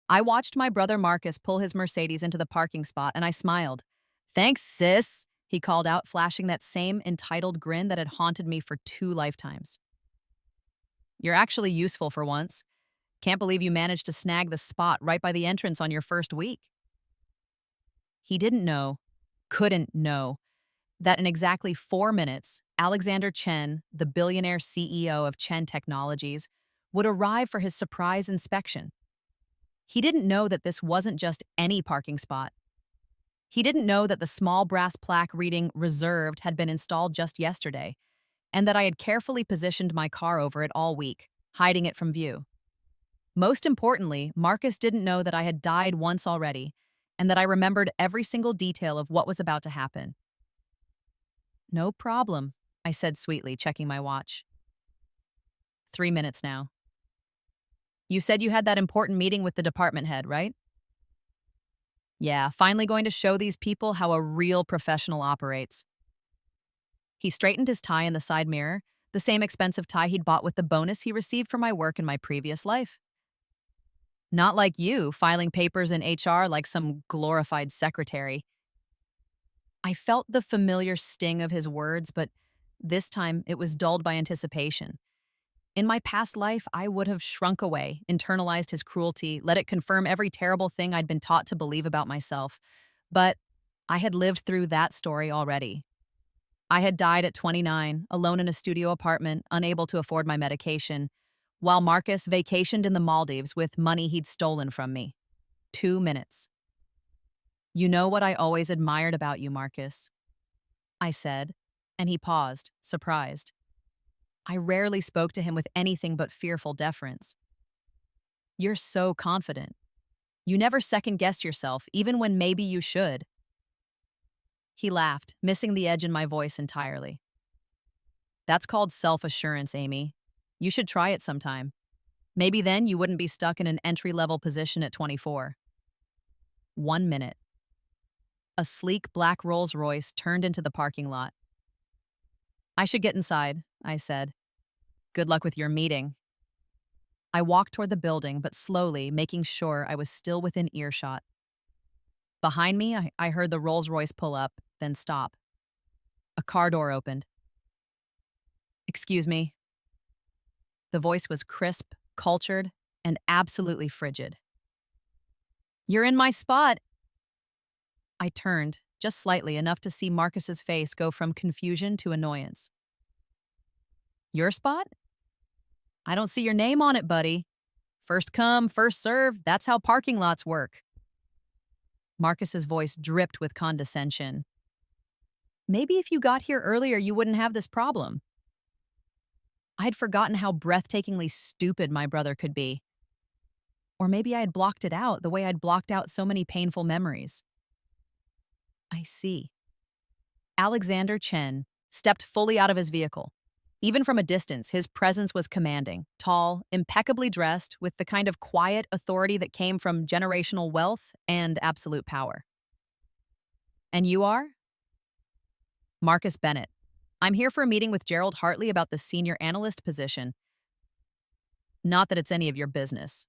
I watched my brother Marcus pull his Mercedes into the parking spot and I smiled. Thanks, sis, he called out, flashing that same entitled grin that had haunted me for 2 lifetimes. You're actually useful for once. Can't believe you managed to snag the spot right by the entrance on your first week. He didn't know, couldn't know, that in exactly 4 minutes, Alexander Chen, the billionaire CEO of Chen Technologies, would arrive for his surprise inspection. He didn't know that this wasn't just any parking spot. He didn't know that the small brass plaque reading "Reserved" had been installed just yesterday, and that I had carefully positioned my car over it all week, hiding it from view. Most importantly, Marcus didn't know that I had died once already, and that I remembered every single detail of what was about to happen. No problem, I said sweetly, checking my watch. 3 minutes now. You said you had that important meeting with the department head, right? Yeah, finally going to show these people how a real professional operates. He straightened his tie in the side mirror, the same expensive tie he'd bought with the bonus he received for my work in my previous life. Not like you, filing papers in HR like some glorified secretary. I felt the familiar sting of his words, but this time it was dulled by anticipation. In my past life, I would have shrunk away, internalized his cruelty, let it confirm every terrible thing I'd been taught to believe about myself. But I had lived through that story already. I had died at 29, alone in a studio apartment, unable to afford my medication, while Marcus vacationed in the Maldives with money he'd stolen from me. 2 minutes. You know what I always admired about you, Marcus, I said, and he paused, surprised. I rarely spoke to him with anything but fearful deference. You're so confident. You never second-guess yourself, even when maybe you should. He laughed, missing the edge in my voice entirely. That's called self-assurance, Amy. You should try it sometime. Maybe then you wouldn't be stuck in an entry-level position at 24. 1 minute. A sleek black Rolls-Royce turned into the parking lot. I should get inside, I said. Good luck with your meeting. I walked toward the building, but slowly, making sure I was still within earshot. Behind me, I heard the Rolls-Royce pull up, then stop. A car door opened. Excuse me. The voice was crisp, cultured, and absolutely frigid. You're in my spot. I turned, just slightly, enough to see Marcus's face go from confusion to annoyance. Your spot? I don't see your name on it, buddy. First come, first serve, that's how parking lots work. Marcus's voice dripped with condescension. Maybe if you got here earlier, you wouldn't have this problem. I'd forgotten how breathtakingly stupid my brother could be. Or maybe I had blocked it out the way I'd blocked out so many painful memories. I see. Alexander Chen stepped fully out of his vehicle. Even from a distance, his presence was commanding, tall, impeccably dressed, with the kind of quiet authority that came from generational wealth and absolute power. And you are? Marcus Bennett. I'm here for a meeting with Gerald Hartley about the senior analyst position. Not that it's any of your business.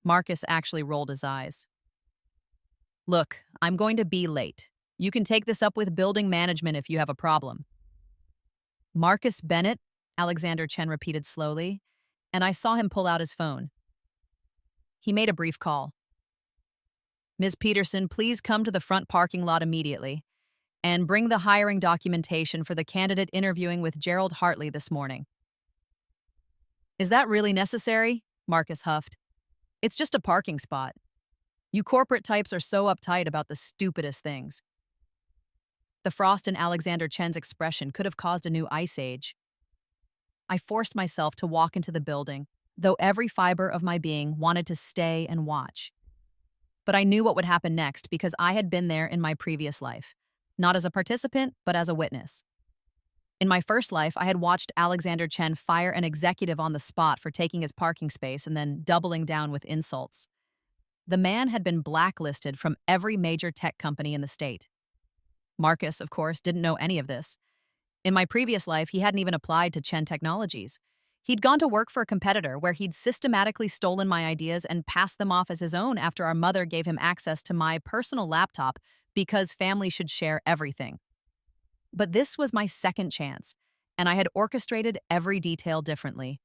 Marcus actually rolled his eyes. Look, I'm going to be late. You can take this up with building management if you have a problem. Marcus Bennett, Alexander Chen repeated slowly, and I saw him pull out his phone. He made a brief call. Ms. Peterson, please come to the front parking lot immediately and bring the hiring documentation for the candidate interviewing with Gerald Hartley this morning. Is that really necessary? Marcus huffed. It's just a parking spot. You corporate types are so uptight about the stupidest things. The frost in Alexander Chen's expression could have caused a new ice age. I forced myself to walk into the building, though every fiber of my being wanted to stay and watch. But I knew what would happen next because I had been there in my previous life, not as a participant, but as a witness. In my first life, I had watched Alexander Chen fire an executive on the spot for taking his parking space and then doubling down with insults. The man had been blacklisted from every major tech company in the state. Marcus, of course, didn't know any of this. In my previous life, he hadn't even applied to Chen Technologies. He'd gone to work for a competitor where he'd systematically stolen my ideas and passed them off as his own after our mother gave him access to my personal laptop because family should share everything. But this was my second chance, and I had orchestrated every detail differently.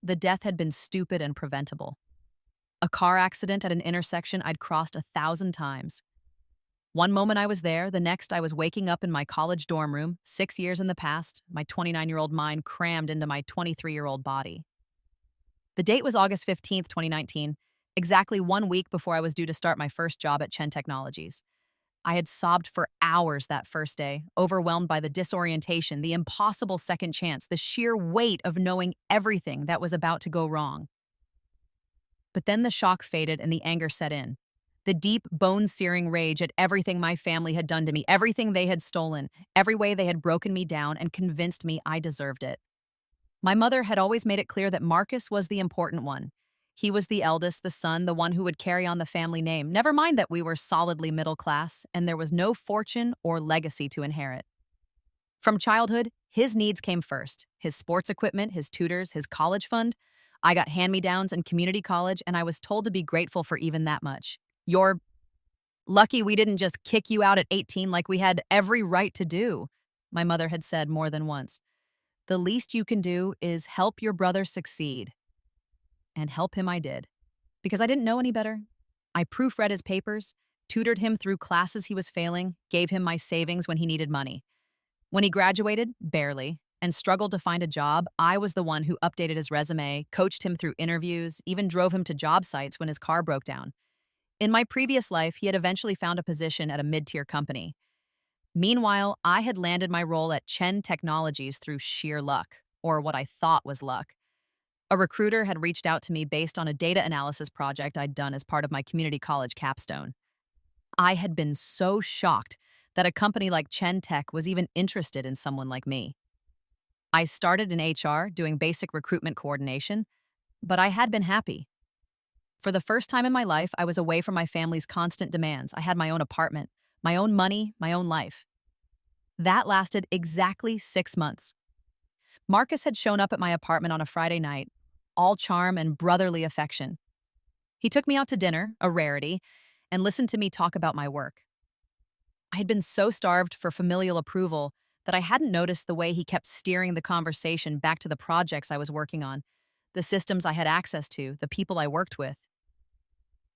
The death had been stupid and preventable. A car accident at an intersection I'd crossed 1,000 times. One moment I was there, the next I was waking up in my college dorm room, 6 years in the past, my 29-year-old mind crammed into my 23-year-old body. The date was August 15th, 2019, exactly 1 week before I was due to start my first job at Chen Technologies. I had sobbed for hours that first day, overwhelmed by the disorientation, the impossible second chance, the sheer weight of knowing everything that was about to go wrong. But then the shock faded and the anger set in. The deep, bone-searing rage at everything my family had done to me, everything they had stolen, every way they had broken me down and convinced me I deserved it. My mother had always made it clear that Marcus was the important one. He was the eldest, the son, the one who would carry on the family name. Never mind that we were solidly middle class and there was no fortune or legacy to inherit. From childhood, his needs came first. His sports equipment, his tutors, his college fund. I got hand-me-downs in community college and I was told to be grateful for even that much. You're lucky we didn't just kick you out at 18 like we had every right to do, my mother had said more than once. The least you can do is help your brother succeed. And help him I did. Because I didn't know any better. I proofread his papers, tutored him through classes he was failing, gave him my savings when he needed money. When he graduated, barely, and struggled to find a job, I was the one who updated his resume, coached him through interviews, even drove him to job sites when his car broke down. In my previous life, he had eventually found a position at a mid-tier company. Meanwhile, I had landed my role at Chen Technologies through sheer luck, or what I thought was luck. A recruiter had reached out to me based on a data analysis project I'd done as part of my community college capstone. I had been so shocked that a company like Chen Tech was even interested in someone like me. I started in HR doing basic recruitment coordination, but I had been happy. For the first time in my life, I was away from my family's constant demands. I had my own apartment, my own money, my own life. That lasted exactly 6 months. Marcus had shown up at my apartment on a Friday night, all charm and brotherly affection. He took me out to dinner, a rarity, and listened to me talk about my work. I had been so starved for familial approval that I hadn't noticed the way he kept steering the conversation back to the projects I was working on, the systems I had access to, the people I worked with.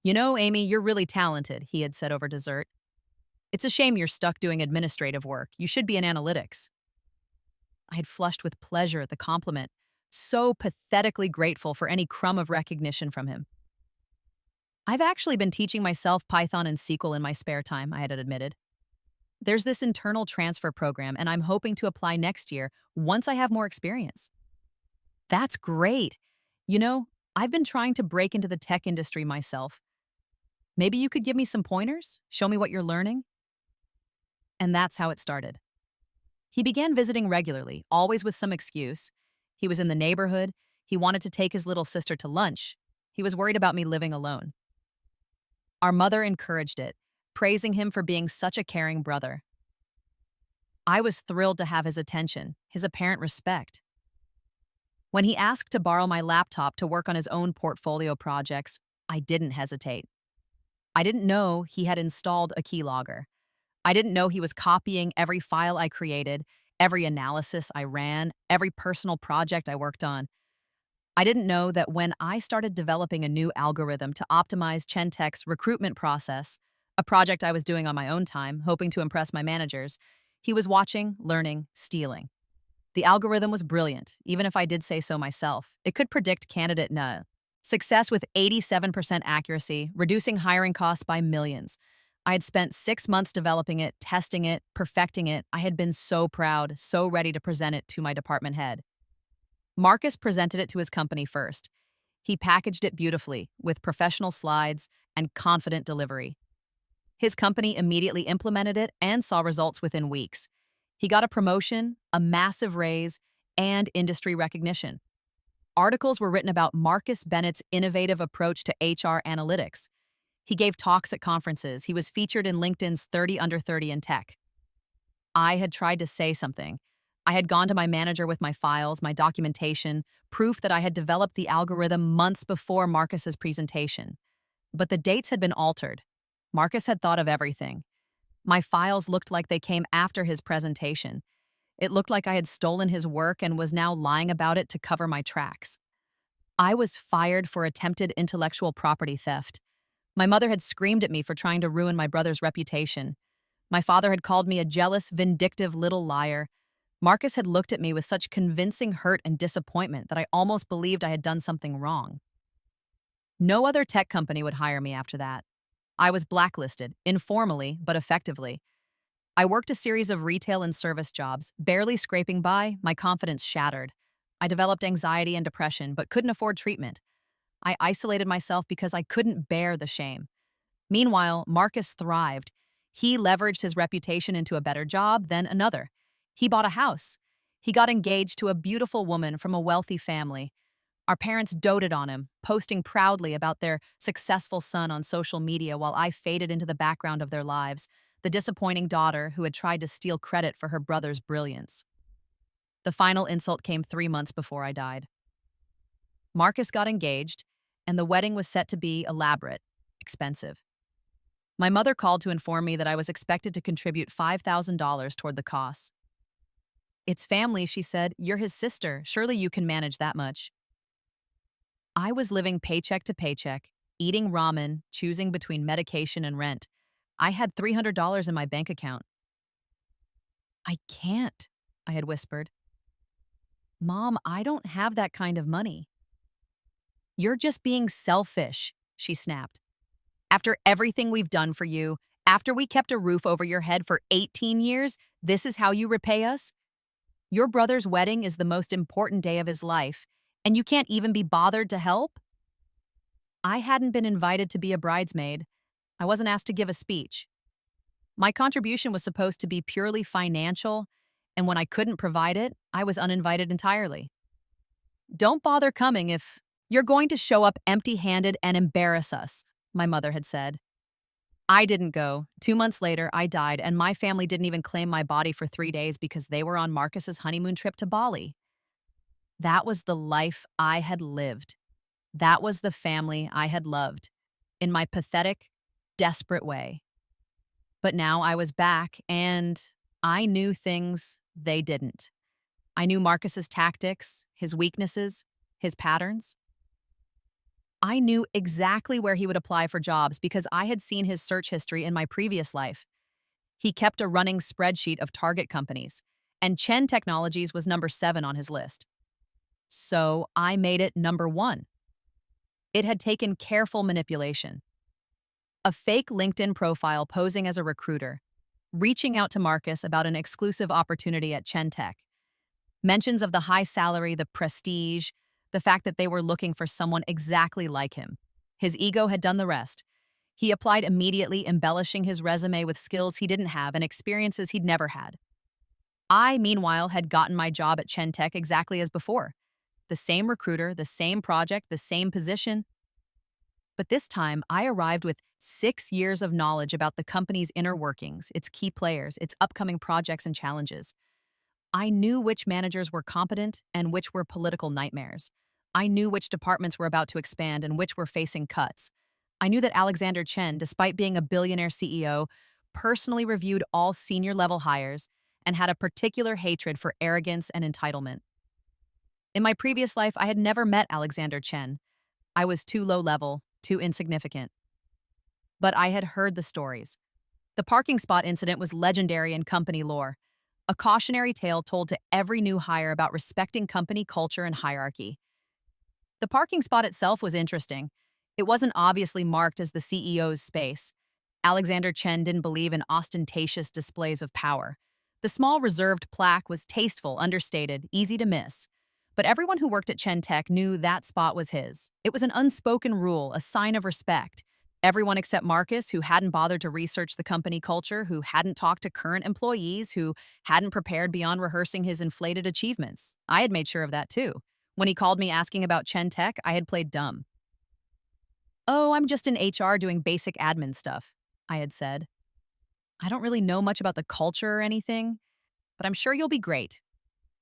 You know, Amy, you're really talented, he had said over dessert. It's a shame you're stuck doing administrative work. You should be in analytics. I had flushed with pleasure at the compliment, so pathetically grateful for any crumb of recognition from him. I've actually been teaching myself Python and SQL in my spare time, I had admitted. There's this internal transfer program, and I'm hoping to apply next year once I have more experience. That's great. You know, I've been trying to break into the tech industry myself. Maybe you could give me some pointers? Show me what you're learning? And that's how it started. He began visiting regularly, always with some excuse. He was in the neighborhood. He wanted to take his little sister to lunch. He was worried about me living alone. Our mother encouraged it, praising him for being such a caring brother. I was thrilled to have his attention, his apparent respect. When he asked to borrow my laptop to work on his own portfolio projects, I didn't hesitate. I didn't know he had installed a keylogger. I didn't know he was copying every file I created, every analysis I ran, every personal project I worked on. I didn't know that when I started developing a new algorithm to optimize Chentech's recruitment process, a project I was doing on my own time, hoping to impress my managers, he was watching, learning, stealing. The algorithm was brilliant, even if I did say so myself. It could predict candidate success with 87% accuracy, reducing hiring costs by millions. I had spent 6 months developing it, testing it, perfecting it. I had been so proud, so ready to present it to my department head. Marcus presented it to his company first. He packaged it beautifully, with professional slides and confident delivery. His company immediately implemented it and saw results within weeks. He got a promotion, a massive raise, and industry recognition. Articles were written about Marcus Bennett's innovative approach to HR analytics. He gave talks at conferences. He was featured in LinkedIn's 30 Under 30 in Tech. I had tried to say something. I had gone to my manager with my files, my documentation, proof that I had developed the algorithm months before Marcus's presentation. But the dates had been altered. Marcus had thought of everything. My files looked like they came after his presentation. It looked like I had stolen his work and was now lying about it to cover my tracks. I was fired for attempted intellectual property theft. My mother had screamed at me for trying to ruin my brother's reputation. My father had called me a jealous, vindictive little liar. Marcus had looked at me with such convincing hurt and disappointment that I almost believed I had done something wrong. No other tech company would hire me after that. I was blacklisted, informally but effectively. I worked a series of retail and service jobs, barely scraping by, my confidence shattered. I developed anxiety and depression, but couldn't afford treatment. I isolated myself because I couldn't bear the shame. Meanwhile, Marcus thrived. He leveraged his reputation into a better job, then another. He bought a house. He got engaged to a beautiful woman from a wealthy family. Our parents doted on him, posting proudly about their successful son on social media while I faded into the background of their lives, the disappointing daughter who had tried to steal credit for her brother's brilliance. The final insult came 3 months before I died. Marcus got engaged, and the wedding was set to be elaborate, expensive. My mother called to inform me that I was expected to contribute $5,000 toward the costs. "It's family," she said. "You're his sister. Surely you can manage that much." I was living paycheck to paycheck, eating ramen, choosing between medication and rent. I had $300 in my bank account. "I can't," I had whispered. "Mom, I don't have that kind of money." "You're just being selfish," she snapped. "After everything we've done for you, after we kept a roof over your head for 18 years, this is how you repay us? Your brother's wedding is the most important day of his life, and you can't even be bothered to help?" I hadn't been invited to be a bridesmaid. I wasn't asked to give a speech. My contribution was supposed to be purely financial, and when I couldn't provide it, I was uninvited entirely. "Don't bother coming if you're going to show up empty-handed and embarrass us," my mother had said. I didn't go. 2 months later, I died, and my family didn't even claim my body for 3 days because they were on Marcus's honeymoon trip to Bali. That was the life I had lived. That was the family I had loved, in my pathetic, desperate way. But now I was back, and I knew things they didn't. I knew Marcus's tactics, his weaknesses, his patterns. I knew exactly where he would apply for jobs because I had seen his search history in my previous life. He kept a running spreadsheet of target companies, and Chen Technologies was number 7 on his list. So I made it number 1. It had taken careful manipulation. A fake LinkedIn profile posing as a recruiter, reaching out to Marcus about an exclusive opportunity at Chen Tech. Mentions of the high salary, the prestige, the fact that they were looking for someone exactly like him. His ego had done the rest. He applied immediately, embellishing his resume with skills he didn't have and experiences he'd never had. I, meanwhile, had gotten my job at Chen Tech exactly as before. The same recruiter, the same project, the same position. But this time, I arrived with 6 years of knowledge about the company's inner workings, its key players, its upcoming projects and challenges. I knew which managers were competent and which were political nightmares. I knew which departments were about to expand and which were facing cuts. I knew that Alexander Chen, despite being a billionaire CEO, personally reviewed all senior-level hires and had a particular hatred for arrogance and entitlement. In my previous life, I had never met Alexander Chen. I was too low-level, too insignificant. But I had heard the stories. The parking spot incident was legendary in company lore, a cautionary tale told to every new hire about respecting company culture and hierarchy. The parking spot itself was interesting. It wasn't obviously marked as the CEO's space. Alexander Chen didn't believe in ostentatious displays of power. The small reserved plaque was tasteful, understated, easy to miss. But everyone who worked at Chen Tech knew that spot was his. It was an unspoken rule, a sign of respect. Everyone except Marcus, who hadn't bothered to research the company culture, who hadn't talked to current employees, who hadn't prepared beyond rehearsing his inflated achievements. I had made sure of that too. When he called me asking about Chen Tech, I had played dumb. "Oh, I'm just in HR doing basic admin stuff," I had said. "I don't really know much about the culture or anything, but I'm sure you'll be great."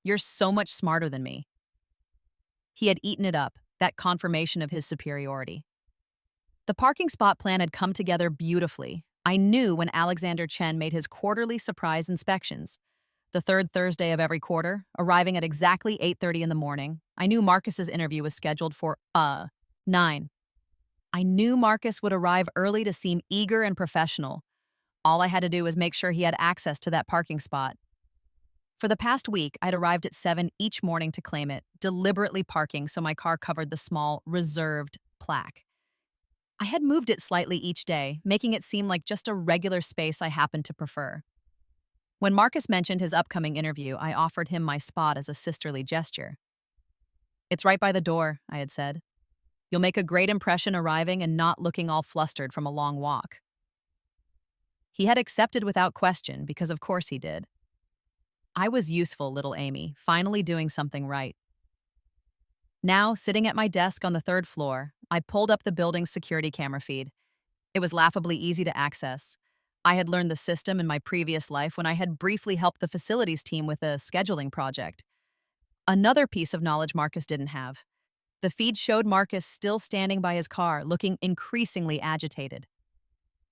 You're so much smarter than me." He had eaten it up, that confirmation of his superiority. The parking spot plan had come together beautifully. I knew when Alexander Chen made his quarterly surprise inspections. The third Thursday of every quarter, arriving at exactly 8:30 in the morning. I knew Marcus's interview was scheduled for 9. I knew Marcus would arrive early to seem eager and professional. All I had to do was make sure he had access to that parking spot. For the past week, I'd arrived at 7 each morning to claim it, deliberately parking so my car covered the small, reserved plaque. I had moved it slightly each day, making it seem like just a regular space I happened to prefer. When Marcus mentioned his upcoming interview, I offered him my spot as a sisterly gesture. "It's right by the door," I had said. "You'll make a great impression arriving and not looking all flustered from a long walk." He had accepted without question, because of course he did. I was useful, little Amy, finally doing something right. Now, sitting at my desk on the third floor, I pulled up the building's security camera feed. It was laughably easy to access. I had learned the system in my previous life when I had briefly helped the facilities team with a scheduling project. Another piece of knowledge Marcus didn't have. The feed showed Marcus still standing by his car, looking increasingly agitated.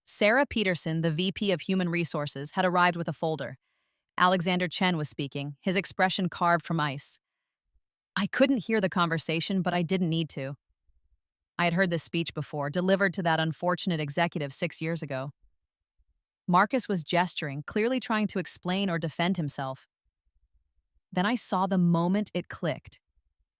Sarah Peterson, the VP of Human Resources, had arrived with a folder. Alexander Chen was speaking, his expression carved from ice. I couldn't hear the conversation, but I didn't need to. I had heard this speech before, delivered to that unfortunate executive 6 years ago. Marcus was gesturing, clearly trying to explain or defend himself. Then I saw the moment it clicked.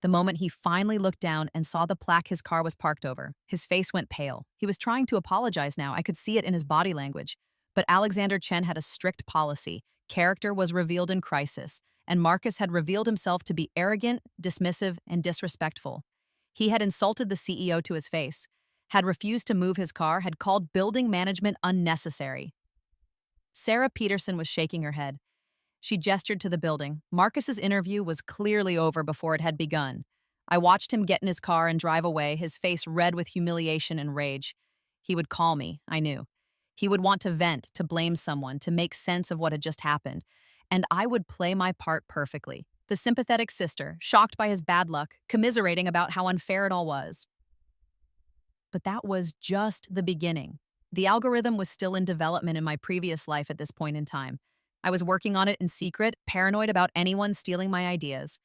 The moment he finally looked down and saw the plaque his car was parked over. His face went pale. He was trying to apologize now. I could see it in his body language. But Alexander Chen had a strict policy. Character was revealed in crisis, and Marcus had revealed himself to be arrogant, dismissive, and disrespectful. He had insulted the CEO to his face, had refused to move his car, had called building management unnecessary. Sarah Peterson was shaking her head. She gestured to the building. Marcus's interview was clearly over before it had begun. I watched him get in his car and drive away, his face red with humiliation and rage. He would call me, I knew. He would want to vent, to blame someone, to make sense of what had just happened. And I would play my part perfectly. The sympathetic sister, shocked by his bad luck, commiserating about how unfair it all was. But that was just the beginning. The algorithm was still in development in my previous life at this point in time. I was working on it in secret, paranoid about anyone stealing my ideas.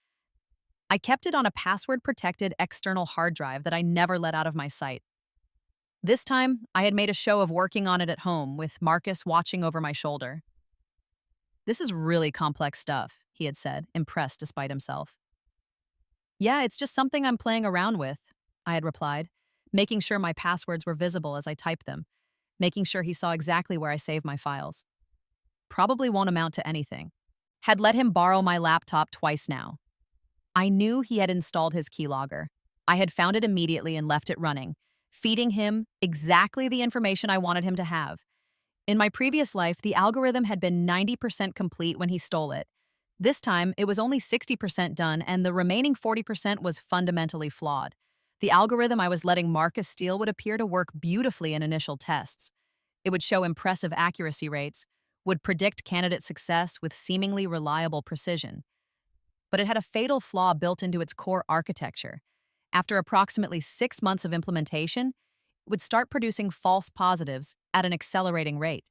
I kept it on a password-protected external hard drive that I never let out of my sight. This time, I had made a show of working on it at home, with Marcus watching over my shoulder. "This is really complex stuff," he had said, impressed despite himself. "Yeah, it's just something I'm playing around with," I had replied, making sure my passwords were visible as I typed them, making sure he saw exactly where I saved my files. Probably won't amount to anything. Had let him borrow my laptop twice now. I knew he had installed his keylogger. I had found it immediately and left it running, feeding him exactly the information I wanted him to have. In my previous life, the algorithm had been 90% complete when he stole it. This time, it was only 60% done, and the remaining 40% was fundamentally flawed. The algorithm I was letting Marcus steal would appear to work beautifully in initial tests. It would show impressive accuracy rates, would predict candidate success with seemingly reliable precision. But it had a fatal flaw built into its core architecture. After approximately 6 months of implementation, it would start producing false positives at an accelerating rate.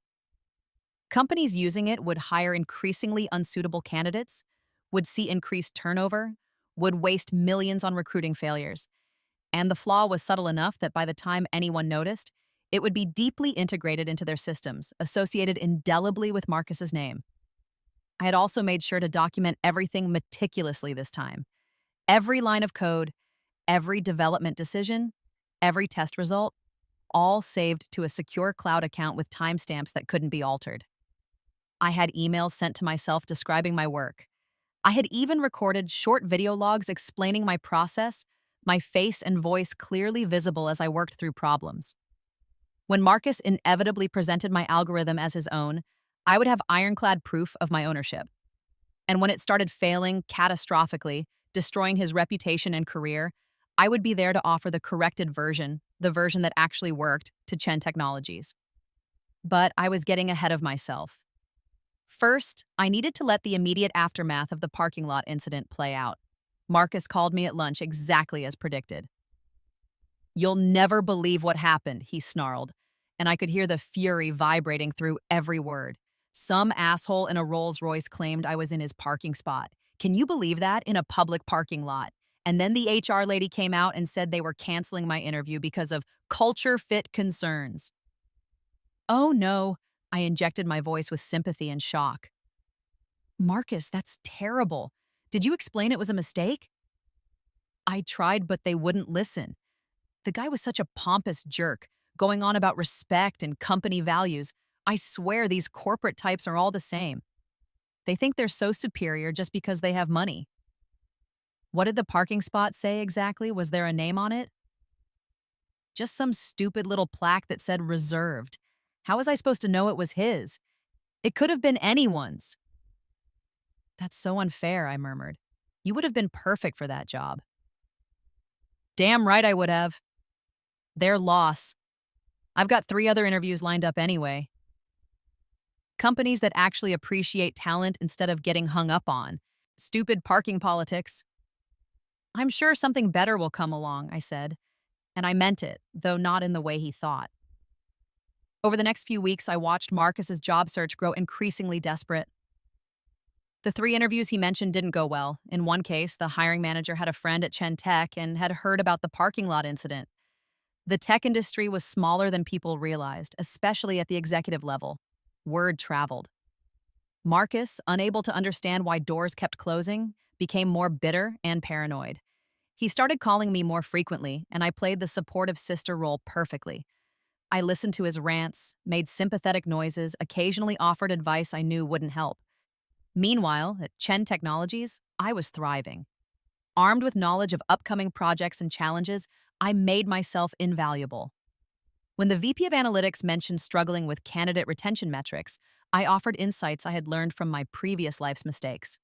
Companies using it would hire increasingly unsuitable candidates, would see increased turnover, would waste millions on recruiting failures. And the flaw was subtle enough that by the time anyone noticed, it would be deeply integrated into their systems, associated indelibly with Marcus's name. I had also made sure to document everything meticulously this time. Every line of code, every development decision, every test result, all saved to a secure cloud account with timestamps that couldn't be altered. I had emails sent to myself describing my work. I had even recorded short video logs explaining my process, my face and voice clearly visible as I worked through problems. When Marcus inevitably presented my algorithm as his own, I would have ironclad proof of my ownership. And when it started failing catastrophically, destroying his reputation and career, I would be there to offer the corrected version, the version that actually worked, to Chen Technologies. But I was getting ahead of myself. First, I needed to let the immediate aftermath of the parking lot incident play out. Marcus called me at lunch exactly as predicted. "You'll never believe what happened," he snarled, and I could hear the fury vibrating through every word. Some asshole in a Rolls Royce claimed I was in his parking spot. Can you believe that? In a public parking lot. And then the HR lady came out and said they were canceling my interview because of culture fit concerns. Oh no, I injected my voice with sympathy and shock. Marcus, that's terrible. Did you explain it was a mistake? I tried, but they wouldn't listen. The guy was such a pompous jerk, going on about respect and company values. I swear these corporate types are all the same. They think they're so superior just because they have money. What did the parking spot say exactly? Was there a name on it? Just some stupid little plaque that said reserved. How was I supposed to know it was his? It could have been anyone's. That's so unfair, I murmured. You would have been perfect for that job. Damn right I would have. Their loss. I've got 3 other interviews lined up anyway. Companies that actually appreciate talent instead of getting hung up on. Stupid parking politics. I'm sure something better will come along, I said. And I meant it, though not in the way he thought. Over the next few weeks, I watched Marcus's job search grow increasingly desperate. The 3 interviews he mentioned didn't go well. In one case, the hiring manager had a friend at Chen Tech and had heard about the parking lot incident. The tech industry was smaller than people realized, especially at the executive level. Word traveled. Marcus, unable to understand why doors kept closing, became more bitter and paranoid. He started calling me more frequently, and I played the supportive sister role perfectly. I listened to his rants, made sympathetic noises, occasionally offered advice I knew wouldn't help. Meanwhile, at Chen Technologies, I was thriving. Armed with knowledge of upcoming projects and challenges, I made myself invaluable. When the VP of Analytics mentioned struggling with candidate retention metrics, I offered insights I had learned from my previous life's mistakes.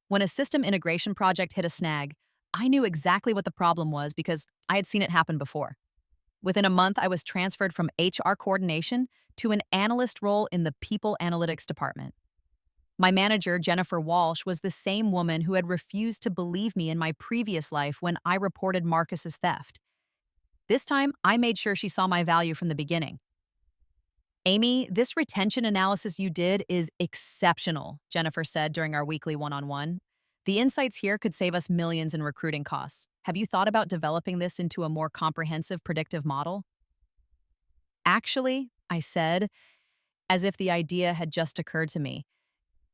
When a system integration project hit a snag, I knew exactly what the problem was because I had seen it happen before. Within a month, I was transferred from HR coordination to an analyst role in the People Analytics department. My manager, Jennifer Walsh, was the same woman who had refused to believe me in my previous life when I reported Marcus's theft. This time, I made sure she saw my value from the beginning. "Amy, this retention analysis you did is exceptional," Jennifer said during our weekly one-on-one. "The insights here could save us millions in recruiting costs. Have you thought about developing this into a more comprehensive predictive model?" "Actually," I said, as if the idea had just occurred to me,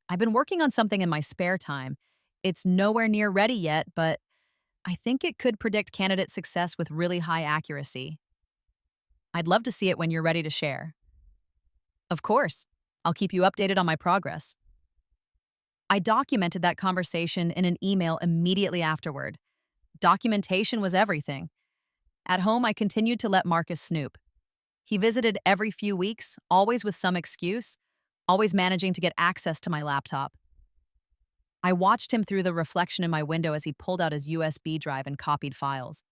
"I've been working on something in my spare time. It's nowhere near ready yet, but I think it could predict candidate success with really high accuracy. I'd love to see it when you're ready to share." "Of course. I'll keep you updated on my progress." I documented that conversation in an email immediately afterward. Documentation was everything. At home, I continued to let Marcus snoop. He visited every few weeks, always with some excuse, always managing to get access to my laptop. I watched him through the reflection in my window as he pulled out his USB drive and copied files.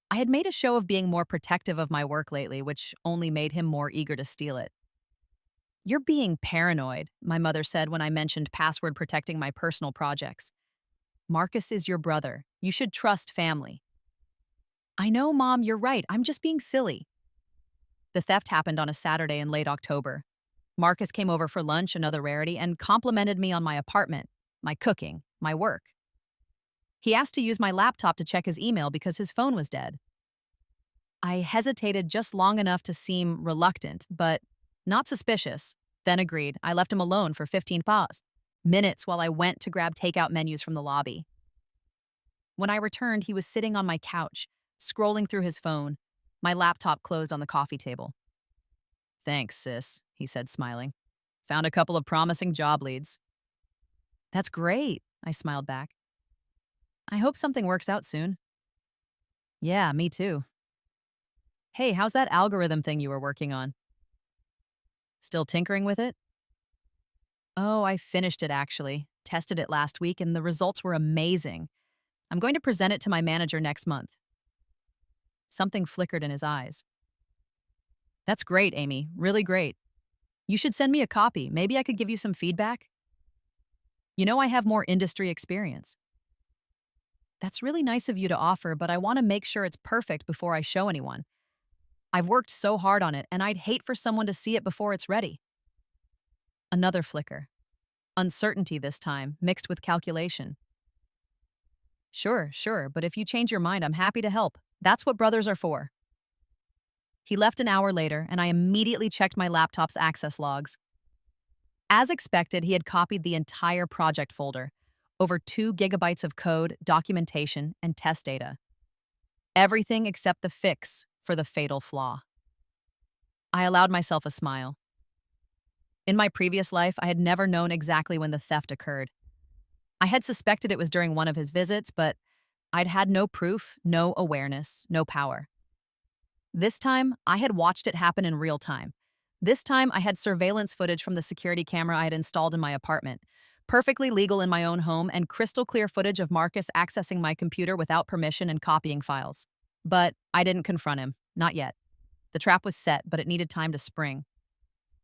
I had made a show of being more protective of my work lately, which only made him more eager to steal it. "You're being paranoid," my mother said when I mentioned password protecting my personal projects. "Marcus is your brother. You should trust family." "I know, Mom, you're right. I'm just being silly." The theft happened on a Saturday in late October. Marcus came over for lunch, another rarity, and complimented me on my apartment, my cooking, my work. He asked to use my laptop to check his email because his phone was dead. I hesitated just long enough to seem reluctant, but not suspicious, then agreed. I left him alone for 15 minutes while I went to grab takeout menus from the lobby. When I returned, he was sitting on my couch, scrolling through his phone, my laptop closed on the coffee table. "Thanks, sis," he said, smiling. "Found a couple of promising job leads." "That's great," I smiled back. "I hope something works out soon." "Yeah, me too." "Hey, how's that algorithm thing you were working on?" "Still tinkering with it?" "Oh, I finished it actually. Tested it last week and the results were amazing. I'm going to present it to my manager next month." Something flickered in his eyes. "That's great, Amy. Really great. You should send me a copy. Maybe I could give you some feedback. You know, I have more industry experience. That's really nice of you to offer, but I want to make sure it's perfect before I show anyone. I've worked so hard on it, and I'd hate for someone to see it before it's ready. Another flicker. Uncertainty this time, mixed with calculation. Sure, but if you change your mind, I'm happy to help. That's what brothers are for. He left an hour later, and I immediately checked my laptop's access logs. As expected, he had copied the entire project folder, over 2 gigabytes of code, documentation, and test data. Everything except the fix for the fatal flaw. I allowed myself a smile. In my previous life, I had never known exactly when the theft occurred. I had suspected it was during one of his visits, but I'd had no proof, no awareness, no power. This time, I had watched it happen in real time. This time, I had surveillance footage from the security camera I had installed in my apartment, perfectly legal in my own home, and crystal clear footage of Marcus accessing my computer without permission and copying files. But I didn't confront him, not yet. The trap was set, but it needed time to spring.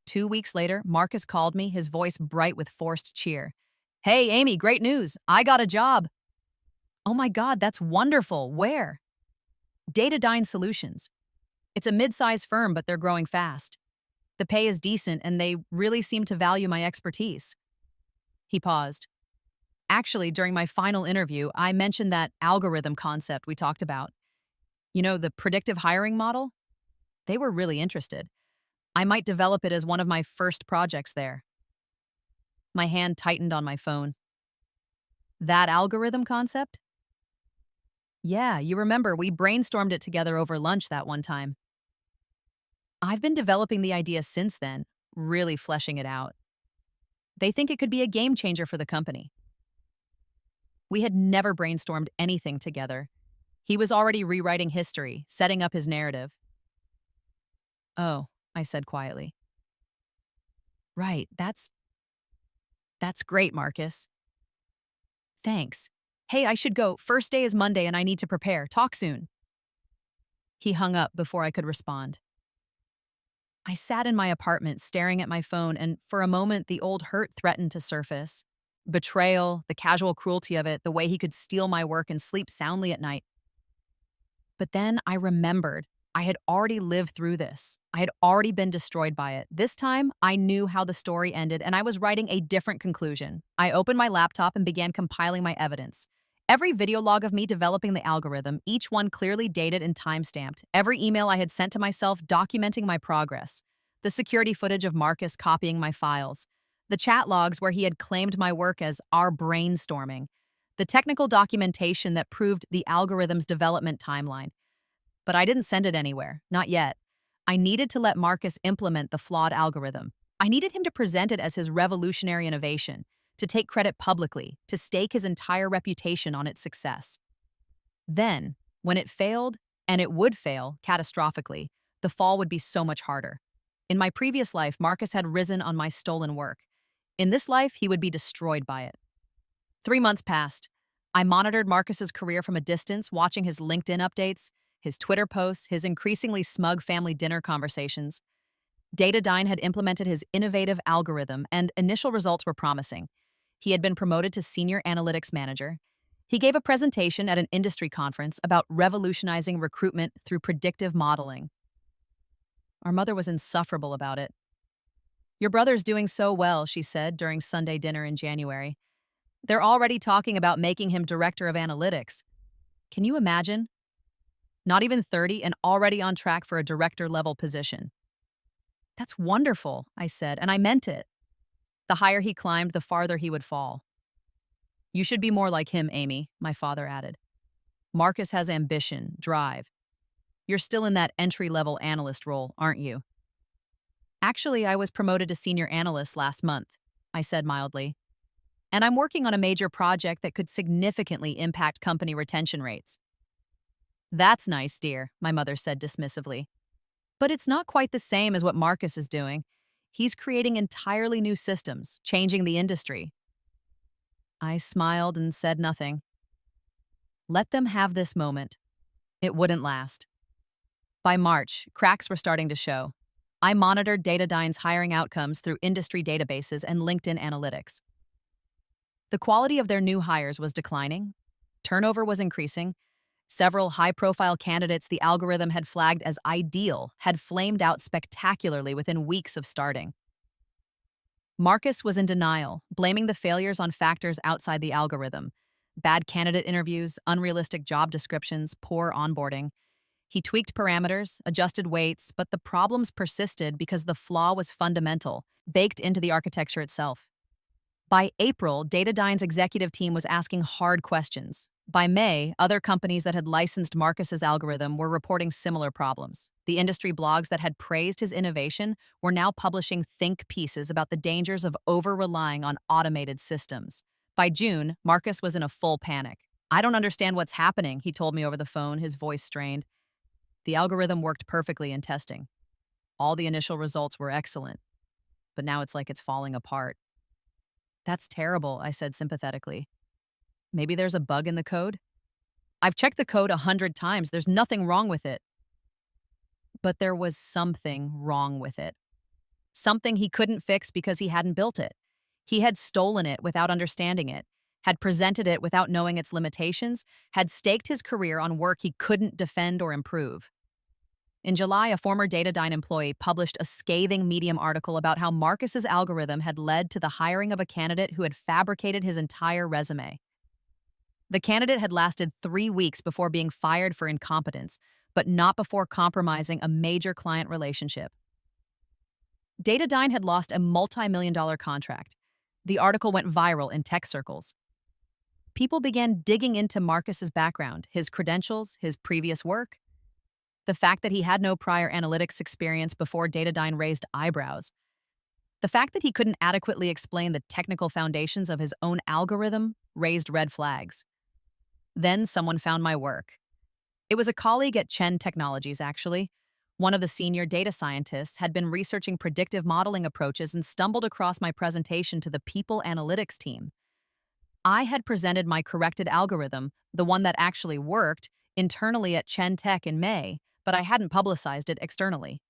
2 weeks later, Marcus called me, his voice bright with forced cheer. Hey, Amy, great news. I got a job. Oh my God, that's wonderful. Where? Datadyne Solutions. It's a mid-sized firm, but they're growing fast. The pay is decent, and they really seem to value my expertise. He paused. Actually, during my final interview, I mentioned that algorithm concept we talked about. You know, the predictive hiring model? They were really interested. I might develop it as one of my first projects there. My hand tightened on my phone. That algorithm concept? Yeah, you remember we brainstormed it together over lunch that one time. I've been developing the idea since then, really fleshing it out. They think it could be a game changer for the company. We had never brainstormed anything together. He was already rewriting history, setting up his narrative. Oh, I said quietly. Right, that's great, Marcus. Thanks. Hey, I should go. First day is Monday and I need to prepare. Talk soon. He hung up before I could respond. I sat in my apartment staring at my phone, and for a moment the old hurt threatened to surface. Betrayal, the casual cruelty of it, the way he could steal my work and sleep soundly at night. But then I remembered. I had already lived through this. I had already been destroyed by it. This time, I knew how the story ended, and I was writing a different conclusion. I opened my laptop and began compiling my evidence. Every video log of me developing the algorithm, each one clearly dated and time-stamped. Every email I had sent to myself documenting my progress. The security footage of Marcus copying my files. The chat logs where he had claimed my work as our brainstorming. The technical documentation that proved the algorithm's development timeline. But I didn't send it anywhere, not yet. I needed to let Marcus implement the flawed algorithm. I needed him to present it as his revolutionary innovation, to take credit publicly, to stake his entire reputation on its success. Then, when it failed, and it would fail catastrophically, the fall would be so much harder. In my previous life, Marcus had risen on my stolen work. In this life, he would be destroyed by it. 3 months passed. I monitored Marcus's career from a distance, watching his LinkedIn updates, his Twitter posts, his increasingly smug family dinner conversations. Datadyne had implemented his innovative algorithm, and initial results were promising. He had been promoted to senior analytics manager. He gave a presentation at an industry conference about revolutionizing recruitment through predictive modeling. Our mother was insufferable about it. Your brother's doing so well, she said during Sunday dinner in January. They're already talking about making him director of analytics. Can you imagine? Not even 30 and already on track for a director-level position. That's wonderful, I said, and I meant it. The higher he climbed, the farther he would fall. You should be more like him, Amy, my father added. Marcus has ambition, drive. You're still in that entry-level analyst role, aren't you? Actually, I was promoted to senior analyst last month, I said mildly. And I'm working on a major project that could significantly impact company retention rates. That's nice, dear, my mother said dismissively. But it's not quite the same as what Marcus is doing. He's creating entirely new systems, changing the industry. I smiled and said nothing. Let them have this moment. It wouldn't last. By March, cracks were starting to show. I monitored Datadyne's hiring outcomes through industry databases and LinkedIn analytics. The quality of their new hires was declining. Turnover was increasing. Several high-profile candidates the algorithm had flagged as ideal had flamed out spectacularly within weeks of starting. Marcus was in denial, blaming the failures on factors outside the algorithm: bad candidate interviews, unrealistic job descriptions, poor onboarding. He tweaked parameters, adjusted weights, but the problems persisted because the flaw was fundamental, baked into the architecture itself. By April, Datadyne's executive team was asking hard questions. By May, other companies that had licensed Marcus's algorithm were reporting similar problems. The industry blogs that had praised his innovation were now publishing think pieces about the dangers of over-relying on automated systems. By June, Marcus was in a full panic. "I don't understand what's happening," he told me over the phone, his voice strained. "The algorithm worked perfectly in testing. All the initial results were excellent, but now it's like it's falling apart." "That's terrible," I said sympathetically. "Maybe there's a bug in the code?" "I've checked the code 100 times. There's nothing wrong with it." But there was something wrong with it. Something he couldn't fix because he hadn't built it. He had stolen it without understanding it, had presented it without knowing its limitations, had staked his career on work he couldn't defend or improve. In July, a former Datadyne employee published a scathing Medium article about how Marcus's algorithm had led to the hiring of a candidate who had fabricated his entire resume. The candidate had lasted 3 weeks before being fired for incompetence, but not before compromising a major client relationship. Datadyne had lost a multi-million-dollar contract. The article went viral in tech circles. People began digging into Marcus's background, his credentials, his previous work. The fact that he had no prior analytics experience before Datadyne raised eyebrows. The fact that he couldn't adequately explain the technical foundations of his own algorithm raised red flags. Then someone found my work. It was a colleague at Chen Technologies, actually. One of the senior data scientists had been researching predictive modeling approaches and stumbled across my presentation to the people analytics team. I had presented my corrected algorithm, the one that actually worked, internally at Chen Tech in May, but I hadn't publicized it externally.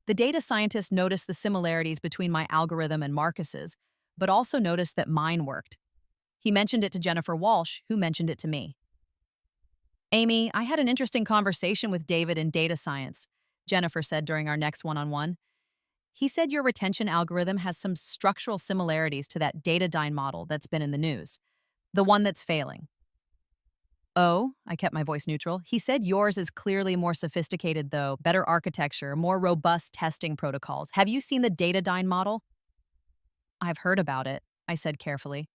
The data scientist noticed the similarities between my algorithm and Marcus's, but also noticed that mine worked. He mentioned it to Jennifer Walsh, who mentioned it to me. "Amy, I had an interesting conversation with David in data science," Jennifer said during our next one-on-one. "He said your retention algorithm has some structural similarities to that Datadyne model that's been in the news, the one that's failing." "Oh," I kept my voice neutral. "He said yours is clearly more sophisticated, though, better architecture, more robust testing protocols. Have you seen the Datadyne model?" "I've heard about it," I said carefully.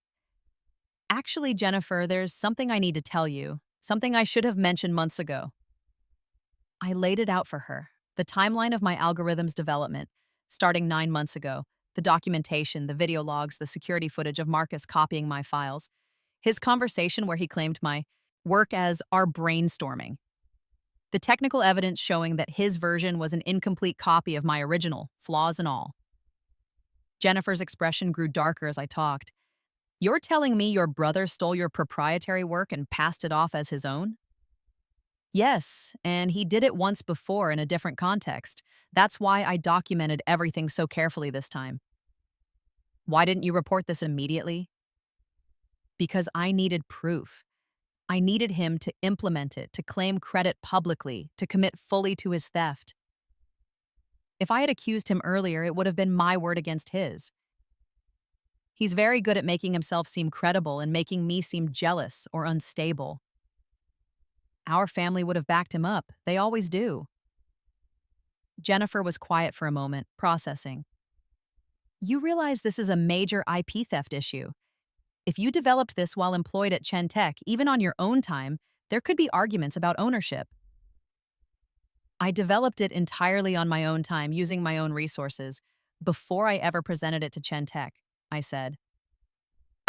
"Actually, Jennifer, there's something I need to tell you, something I should have mentioned months ago." I laid it out for her, the timeline of my algorithm's development, starting 9 months ago, the documentation, the video logs, the security footage of Marcus copying my files, his conversation where he claimed my work as our brainstorming, the technical evidence showing that his version was an incomplete copy of my original, flaws and all. Jennifer's expression grew darker as I talked. "You're telling me your brother stole your proprietary work and passed it off as his own?" "Yes, and he did it once before in a different context. That's why I documented everything so carefully this time." "Why didn't you report this immediately?" "Because I needed proof. I needed him to implement it, to claim credit publicly, to commit fully to his theft. If I had accused him earlier, it would have been my word against his. He's very good at making himself seem credible and making me seem jealous or unstable. Our family would have backed him up. They always do." Jennifer was quiet for a moment, processing. "You realize this is a major IP theft issue. If you developed this while employed at Chen Tech, even on your own time, there could be arguments about ownership." "I developed it entirely on my own time, using my own resources, before I ever presented it to Chen Tech," I said.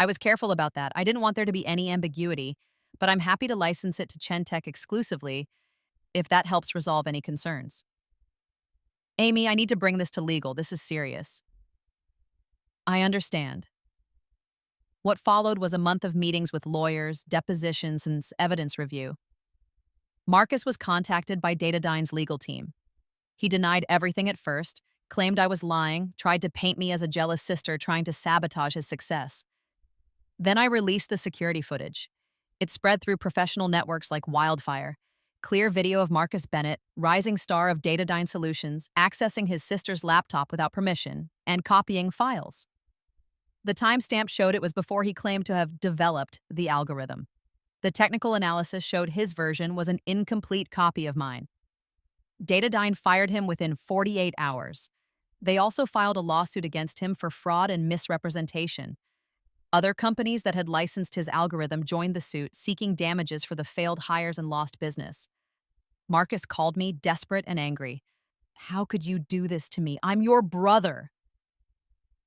"I was careful about that. I didn't want there to be any ambiguity, but I'm happy to license it to Chen Tech exclusively if that helps resolve any concerns." "Amy, I need to bring this to legal. This is serious." "I understand." What followed was a month of meetings with lawyers, depositions, and evidence review. Marcus was contacted by Datadyne's legal team. He denied everything at first, claimed I was lying, tried to paint me as a jealous sister trying to sabotage his success. Then I released the security footage. It spread through professional networks like wildfire. Clear video of Marcus Bennett, rising star of Datadyne Solutions, accessing his sister's laptop without permission and copying files. The timestamp showed it was before he claimed to have developed the algorithm. The technical analysis showed his version was an incomplete copy of mine. Datadyne fired him within 48 hours. They also filed a lawsuit against him for fraud and misrepresentation. Other companies that had licensed his algorithm joined the suit, seeking damages for the failed hires and lost business. Marcus called me, desperate and angry. "How could you do this to me? I'm your brother."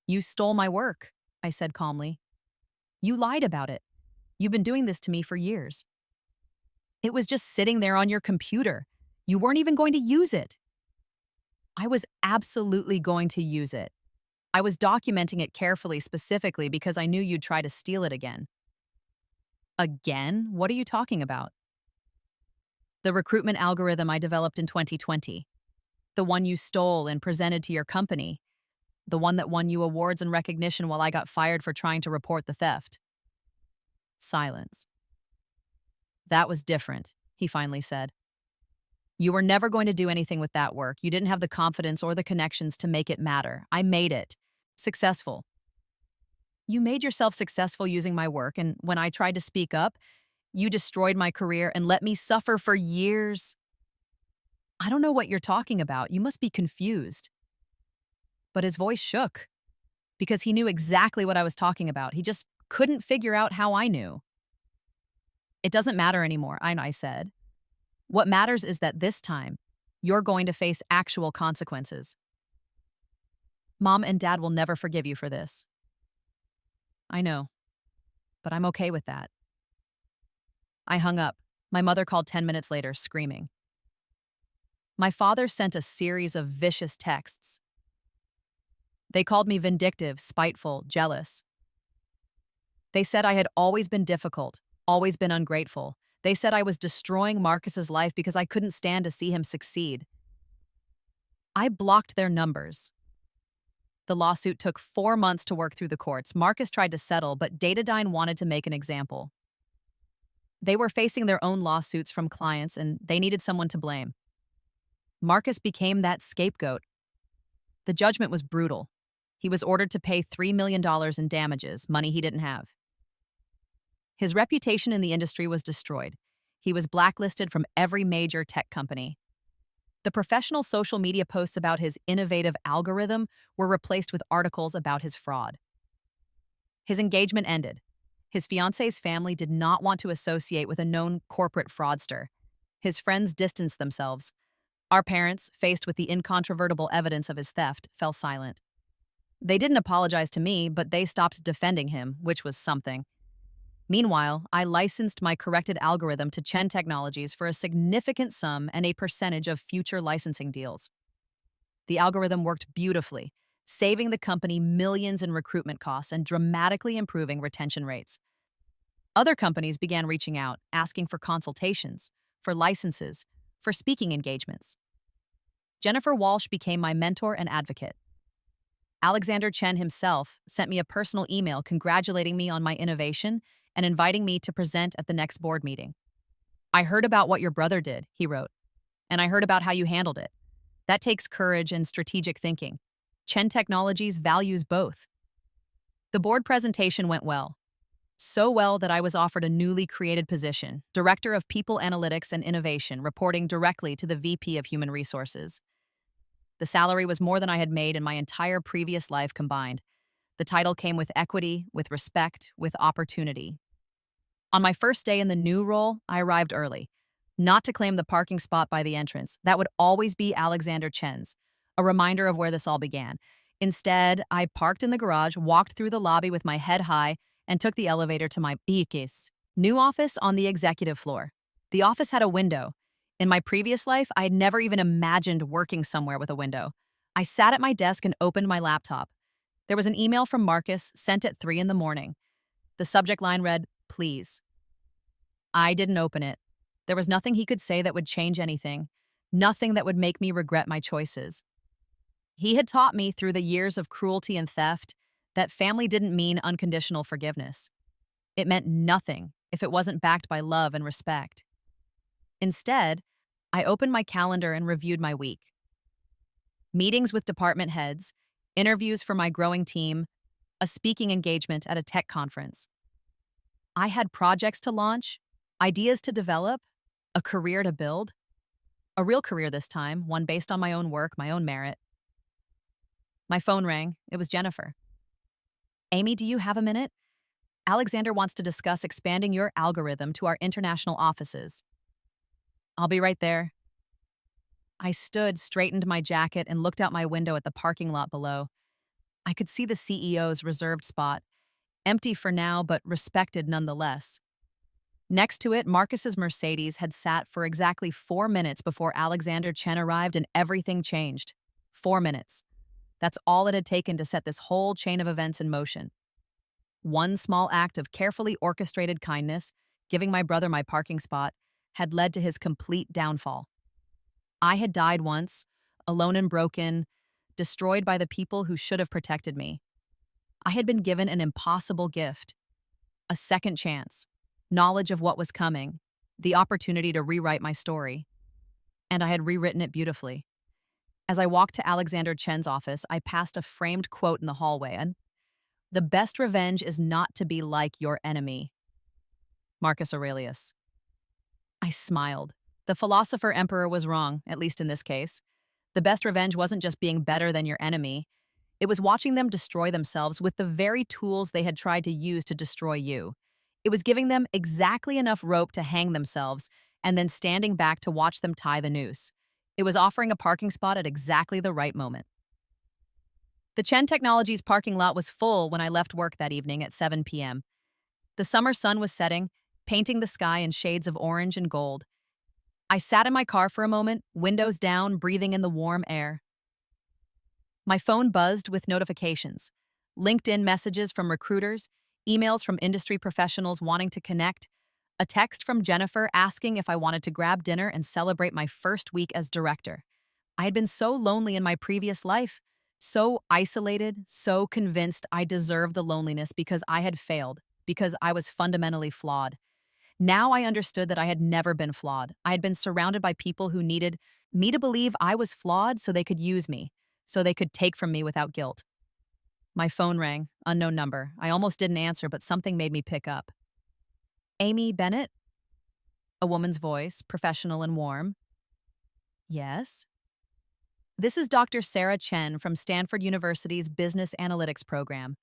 "You stole my work," I said calmly. "You lied about it. You've been doing this to me for years. It was just sitting there on your computer. You weren't even going to use it." "I was absolutely going to use it. I was documenting it carefully, specifically because I knew you'd try to steal it again." "Again? What are you talking about?" "The recruitment algorithm I developed in 2020. The one you stole and presented to your company. The one that won you awards and recognition while I got fired for trying to report the theft." Silence. "That was different," he finally said. "You were never going to do anything with that work. You didn't have the confidence or the connections to make it matter. I made it. Successful." "You made yourself successful using my work, and when I tried to speak up, you destroyed my career and let me suffer for years." "I don't know what you're talking about. You must be confused." But his voice shook, because he knew exactly what I was talking about. He just couldn't figure out how I knew. "It doesn't matter anymore," I said. "What matters is that this time, you're going to face actual consequences. Mom and Dad will never forgive you for this." "I know, but I'm okay with that." I hung up. My mother called 10 minutes later, screaming. My father sent a series of vicious texts. They called me vindictive, spiteful, jealous. They said I had always been difficult, always been ungrateful. They said I was destroying Marcus's life because I couldn't stand to see him succeed. I blocked their numbers. The lawsuit took 4 months to work through the courts. Marcus tried to settle, but Datadyne wanted to make an example. They were facing their own lawsuits from clients, and they needed someone to blame. Marcus became that scapegoat. The judgment was brutal. He was ordered to pay $3 million in damages, money he didn't have. His reputation in the industry was destroyed. He was blacklisted from every major tech company. The professional social media posts about his innovative algorithm were replaced with articles about his fraud. His engagement ended. His fiancée's family did not want to associate with a known corporate fraudster. His friends distanced themselves. Our parents, faced with the incontrovertible evidence of his theft, fell silent. They didn't apologize to me, but they stopped defending him, which was something. Meanwhile, I licensed my corrected algorithm to Chen Technologies for a significant sum and a percentage of future licensing deals. The algorithm worked beautifully, saving the company millions in recruitment costs and dramatically improving retention rates. Other companies began reaching out, asking for consultations, for licenses, for speaking engagements. Jennifer Walsh became my mentor and advocate. Alexander Chen himself sent me a personal email congratulating me on my innovation and inviting me to present at the next board meeting. "I heard about what your brother did," he wrote, "and I heard about how you handled it. That takes courage and strategic thinking. Chen Technologies values both." The board presentation went well. So well that I was offered a newly created position, Director of People Analytics and Innovation, reporting directly to the VP of Human Resources. The salary was more than I had made in my entire previous life combined. The title came with equity, with respect, with opportunity. On my first day in the new role, I arrived early. Not to claim the parking spot by the entrance. That would always be Alexander Chen's, a reminder of where this all began. Instead, I parked in the garage, walked through the lobby with my head high, and took the elevator to my new office on the executive floor. The office had a window. In my previous life, I had never even imagined working somewhere with a window. I sat at my desk and opened my laptop. There was an email from Marcus sent at 3 a.m. The subject line read, "Please." I didn't open it. There was nothing he could say that would change anything, nothing that would make me regret my choices. He had taught me through the years of cruelty and theft that family didn't mean unconditional forgiveness. It meant nothing if it wasn't backed by love and respect. Instead, I opened my calendar and reviewed my week. Meetings with department heads, interviews for my growing team, a speaking engagement at a tech conference. I had projects to launch, ideas to develop, a career to build. A real career this time, one based on my own work, my own merit. My phone rang. It was Jennifer. Amy, do you have a minute? Alexander wants to discuss expanding your algorithm to our international offices. I'll be right there. I stood, straightened my jacket, and looked out my window at the parking lot below. I could see the CEO's reserved spot, empty for now, but respected nonetheless. Next to it, Marcus's Mercedes had sat for exactly 4 minutes before Alexander Chen arrived, and everything changed. 4 minutes. That's all it had taken to set this whole chain of events in motion. One small act of carefully orchestrated kindness, giving my brother my parking spot, had led to his complete downfall. I had died once, alone and broken, destroyed by the people who should have protected me. I had been given an impossible gift, a second chance, knowledge of what was coming, the opportunity to rewrite my story. And I had rewritten it beautifully. As I walked to Alexander Chen's office, I passed a framed quote in the hallway, and "The best revenge is not to be like your enemy." Marcus Aurelius. I smiled. The philosopher emperor was wrong, at least in this case. The best revenge wasn't just being better than your enemy. It was watching them destroy themselves with the very tools they had tried to use to destroy you. It was giving them exactly enough rope to hang themselves and then standing back to watch them tie the noose. It was offering a parking spot at exactly the right moment. The Chen Technologies parking lot was full when I left work that evening at 7 p.m. The summer sun was setting, painting the sky in shades of orange and gold. I sat in my car for a moment, windows down, breathing in the warm air. My phone buzzed with notifications. LinkedIn messages from recruiters, emails from industry professionals wanting to connect, a text from Jennifer asking if I wanted to grab dinner and celebrate my first week as director. I had been so lonely in my previous life, so isolated, so convinced I deserved the loneliness because I had failed, because I was fundamentally flawed. Now I understood that I had never been flawed. I had been surrounded by people who needed me to believe I was flawed so they could use me, so they could take from me without guilt. My phone rang, unknown number. I almost didn't answer, but something made me pick up. Amy Bennett? A woman's voice, professional and warm. Yes? This is Dr. Sarah Chen from Stanford University's Business Analytics program.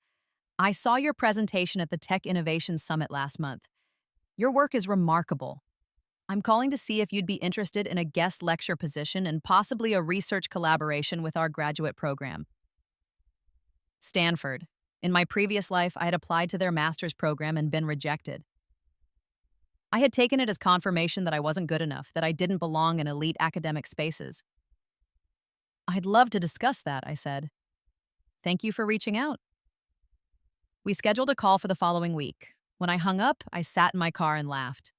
I saw your presentation at the Tech Innovation Summit last month. Your work is remarkable. I'm calling to see if you'd be interested in a guest lecture position and possibly a research collaboration with our graduate program. Stanford. In my previous life, I had applied to their master's program and been rejected. I had taken it as confirmation that I wasn't good enough, that I didn't belong in elite academic spaces. I'd love to discuss that, I said. Thank you for reaching out. We scheduled a call for the following week. When I hung up, I sat in my car and laughed.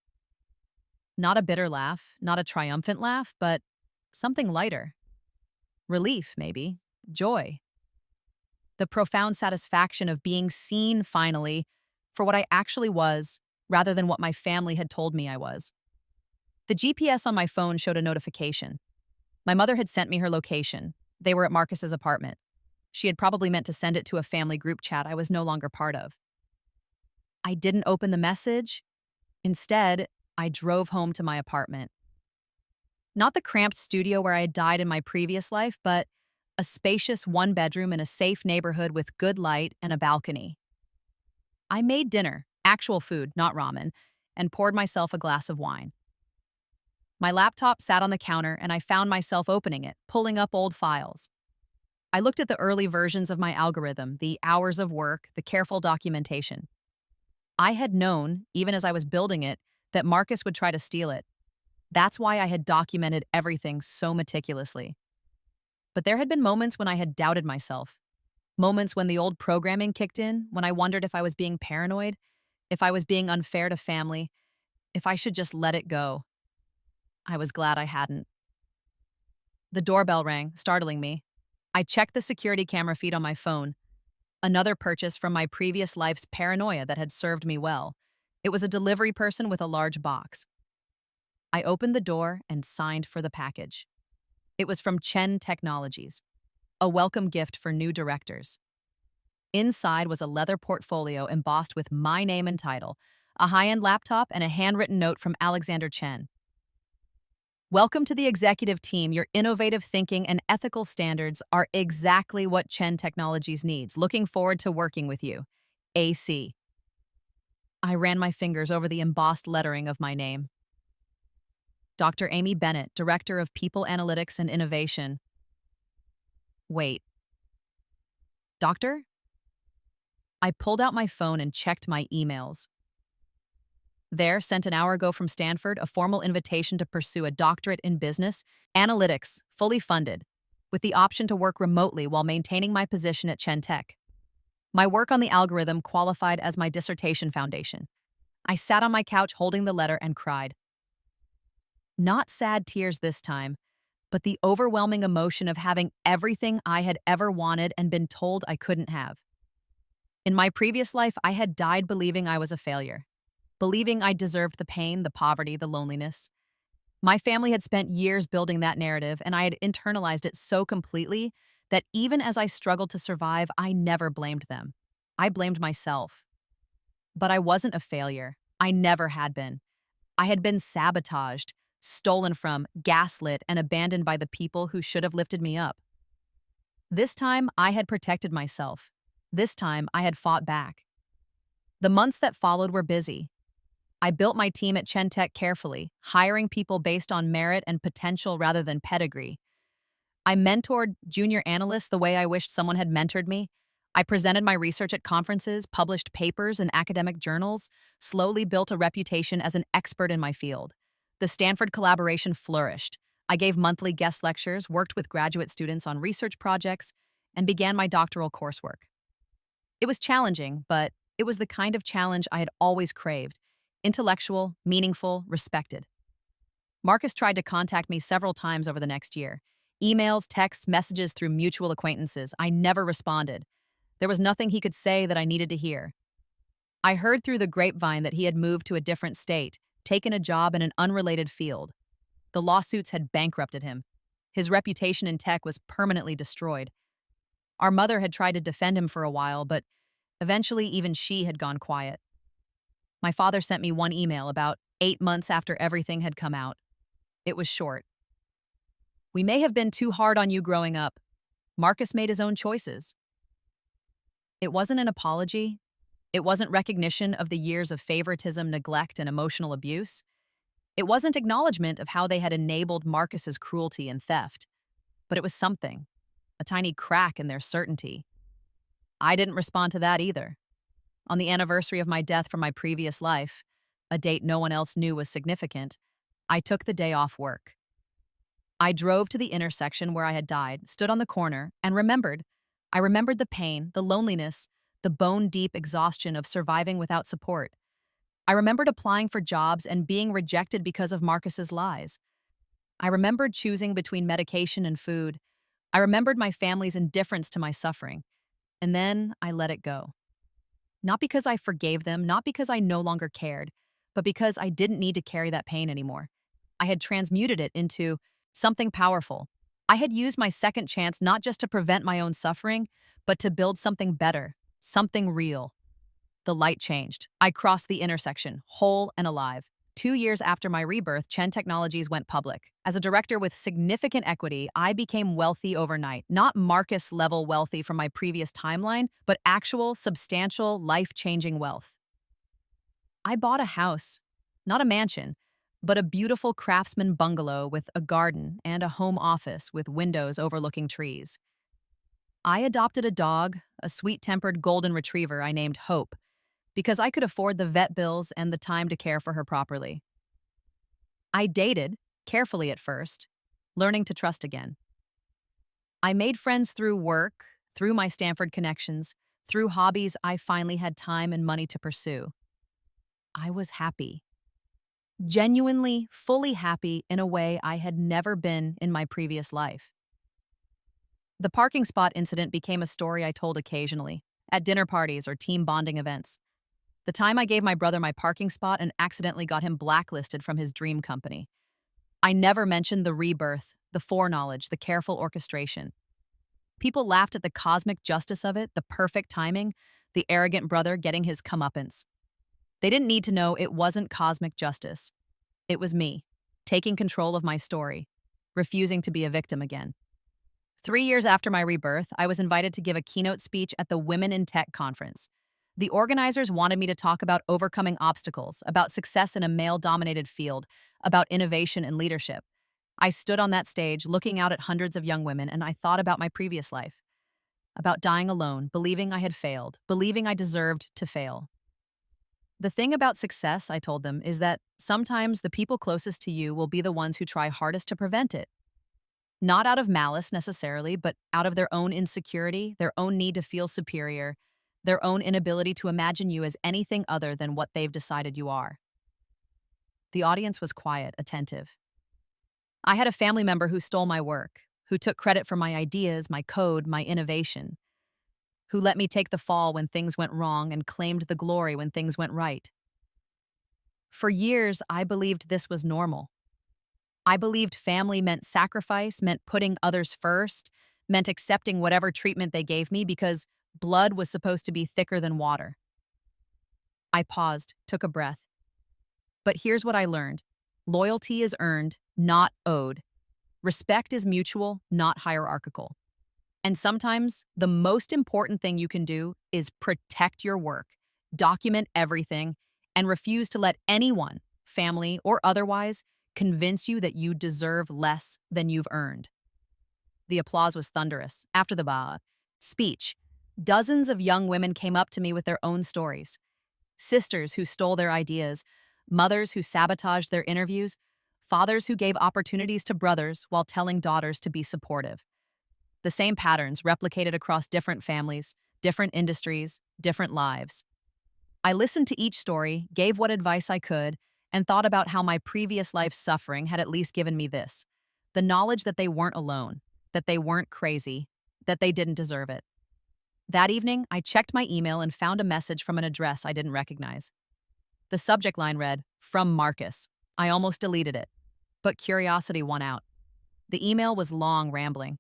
Not a bitter laugh, not a triumphant laugh, but something lighter. Relief, maybe. Joy. The profound satisfaction of being seen finally for what I actually was, rather than what my family had told me I was. The GPS on my phone showed a notification. My mother had sent me her location. They were at Marcus's apartment. She had probably meant to send it to a family group chat I was no longer part of. I didn't open the message. Instead, I drove home to my apartment. Not the cramped studio where I had died in my previous life, but a spacious one-bedroom in a safe neighborhood with good light and a balcony. I made dinner, actual food, not ramen, and poured myself a glass of wine. My laptop sat on the counter and I found myself opening it, pulling up old files. I looked at the early versions of my algorithm, the hours of work, the careful documentation. I had known, even as I was building it, that Marcus would try to steal it. That's why I had documented everything so meticulously. But there had been moments when I had doubted myself. Moments when the old programming kicked in, when I wondered if I was being paranoid, if I was being unfair to family, if I should just let it go. I was glad I hadn't. The doorbell rang, startling me. I checked the security camera feed on my phone, another purchase from my previous life's paranoia that had served me well. It was a delivery person with a large box. I opened the door and signed for the package. It was from Chen Technologies, a welcome gift for new directors. Inside was a leather portfolio embossed with my name and title, a high-end laptop, and a handwritten note from Alexander Chen. Welcome to the executive team. Your innovative thinking and ethical standards are exactly what Chen Technologies needs. Looking forward to working with you. AC. I ran my fingers over the embossed lettering of my name. Dr. Amy Bennett, Director of People Analytics and Innovation. Wait. Doctor? I pulled out my phone and checked my emails. There, sent an hour ago from Stanford, a formal invitation to pursue a doctorate in business, analytics, fully funded, with the option to work remotely while maintaining my position at Chen Tech. My work on the algorithm qualified as my dissertation foundation. I sat on my couch holding the letter and cried. Not sad tears this time, but the overwhelming emotion of having everything I had ever wanted and been told I couldn't have. In my previous life, I had died believing I was a failure, believing I deserved the pain, the poverty, the loneliness. My family had spent years building that narrative, and I had internalized it so completely that even as I struggled to survive, I never blamed them. I blamed myself. But I wasn't a failure. I never had been. I had been sabotaged, stolen from, gaslit, and abandoned by the people who should have lifted me up. This time, I had protected myself. This time, I had fought back. The months that followed were busy. I built my team at Chen Tech carefully, hiring people based on merit and potential rather than pedigree. I mentored junior analysts the way I wished someone had mentored me. I presented my research at conferences, published papers in academic journals, slowly built a reputation as an expert in my field. The Stanford collaboration flourished. I gave monthly guest lectures, worked with graduate students on research projects, and began my doctoral coursework. It was challenging, but it was the kind of challenge I had always craved. Intellectual, meaningful, respected. Marcus tried to contact me several times over the next year. Emails, texts, messages through mutual acquaintances. I never responded. There was nothing he could say that I needed to hear. I heard through the grapevine that he had moved to a different state, taken a job in an unrelated field. The lawsuits had bankrupted him. His reputation in tech was permanently destroyed. Our mother had tried to defend him for a while, but eventually even she had gone quiet. My father sent me one email about 8 months after everything had come out. It was short. We may have been too hard on you growing up. Marcus made his own choices. It wasn't an apology. It wasn't recognition of the years of favoritism, neglect, and emotional abuse. It wasn't acknowledgement of how they had enabled Marcus's cruelty and theft. But it was something, a tiny crack in their certainty. I didn't respond to that either. On the anniversary of my death from my previous life, a date no one else knew was significant, I took the day off work. I drove to the intersection where I had died, stood on the corner, and remembered. I remembered the pain, the loneliness, the bone-deep exhaustion of surviving without support. I remembered applying for jobs and being rejected because of Marcus's lies. I remembered choosing between medication and food. I remembered my family's indifference to my suffering. And then I let it go. Not because I forgave them, not because I no longer cared, but because I didn't need to carry that pain anymore. I had transmuted it into something powerful. I had used my second chance not just to prevent my own suffering, but to build something better, something real. The light changed. I crossed the intersection, whole and alive. 2 years after my rebirth, Chen Technologies went public. As a director with significant equity, I became wealthy overnight. Not Marcus-level wealthy from my previous timeline, but actual, substantial, life-changing wealth. I bought a house, not a mansion, but a beautiful craftsman bungalow with a garden and a home office with windows overlooking trees. I adopted a dog, a sweet-tempered golden retriever I named Hope, because I could afford the vet bills and the time to care for her properly. I dated, carefully at first, learning to trust again. I made friends through work, through my Stanford connections, through hobbies I finally had time and money to pursue. I was happy. Genuinely, fully happy in a way I had never been in my previous life. The parking spot incident became a story I told occasionally, at dinner parties or team bonding events. The time I gave my brother my parking spot and accidentally got him blacklisted from his dream company. I never mentioned the rebirth, the foreknowledge, the careful orchestration. People laughed at the cosmic justice of it, the perfect timing, the arrogant brother getting his comeuppance. They didn't need to know it wasn't cosmic justice. It was me, taking control of my story, refusing to be a victim again. 3 years after my rebirth, I was invited to give a keynote speech at the Women in Tech conference. The organizers wanted me to talk about overcoming obstacles, about success in a male-dominated field, about innovation and leadership. I stood on that stage looking out at hundreds of young women, and I thought about my previous life, about dying alone, believing I had failed, believing I deserved to fail. The thing about success, I told them, is that sometimes the people closest to you will be the ones who try hardest to prevent it. Not out of malice necessarily, but out of their own insecurity, their own need to feel superior, their own inability to imagine you as anything other than what they've decided you are. The audience was quiet, attentive. I had a family member who stole my work, who took credit for my ideas, my code, my innovation, who let me take the fall when things went wrong and claimed the glory when things went right. For years, I believed this was normal. I believed family meant sacrifice, meant putting others first, meant accepting whatever treatment they gave me because blood was supposed to be thicker than water. I paused, took a breath. But here's what I learned. Loyalty is earned, not owed. Respect is mutual, not hierarchical. And sometimes the most important thing you can do is protect your work, document everything, and refuse to let anyone, family or otherwise, convince you that you deserve less than you've earned. The applause was thunderous. After the speech, dozens of young women came up to me with their own stories. Sisters who stole their ideas, mothers who sabotaged their interviews, fathers who gave opportunities to brothers while telling daughters to be supportive. The same patterns replicated across different families, different industries, different lives. I listened to each story, gave what advice I could, and thought about how my previous life's suffering had at least given me this: the knowledge that they weren't alone, that they weren't crazy, that they didn't deserve it. That evening, I checked my email and found a message from an address I didn't recognize. The subject line read, "From Marcus." I almost deleted it, but curiosity won out. The email was long, rambling.